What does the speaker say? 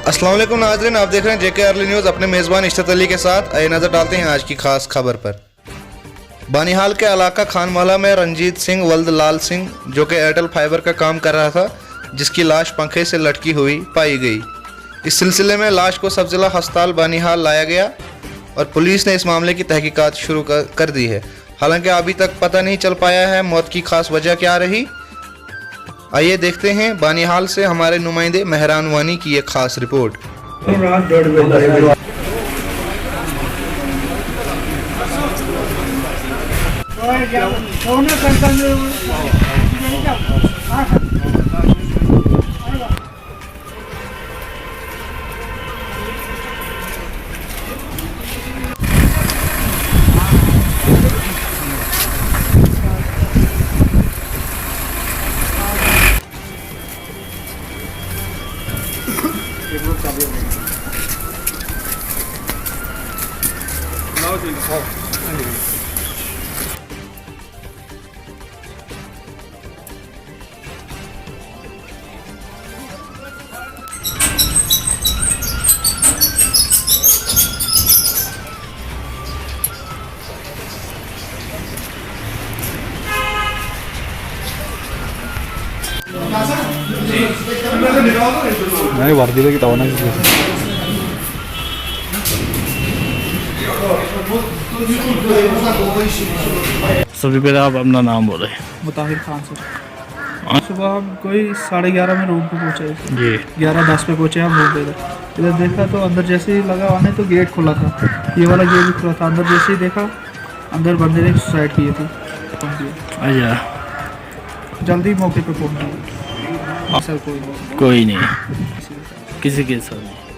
अस्सलाम वालेकुम नाज़रीन, आप देख रहे हैं जेके अर्ली न्यूज़ अपने मेज़बान इश्रत अली के साथ। आइए नज़र डालते हैं आज की खास खबर पर। बानिहाल के इलाका खान मोहल्ला में रंजीत सिंह वल्द लाल सिंह जो कि एयरटेल फाइबर का काम कर रहा था, जिसकी लाश पंखे से लटकी हुई पाई गई। इस सिलसिले में लाश को सब जिला अस्पताल बानिहाल लाया गया और पुलिस ने इस मामले की तहकीकात शुरू कर दी है। हालांकि अभी तक पता नहीं चल पाया है मौत की खास वजह क्या रही। आइए देखते हैं बानिहाल से हमारे नुमाइंदे मेहरान वानी की एक खास रिपोर्ट। रात 1:30 बजे नहीं वर्दी लगी तब ना सबसे पहले आप अपना नाम बोले। मुताहिर खान से सुबह हम कोई 11:30 में रूम पे पहुँचे। जी 11:10 पे पहुँचे हम रूम पे। इधर देखा तो अंदर जैसे ही लगा आने तो गेट खुला था, ये वाला गेट भी खुला था। अंदर जैसे ही देखा अंदर बंदे ने सुसाइड की थी। अच्छा, जल्दी मौके पे पहुँच गए। सर कोई कोई नहीं, किसी के साथ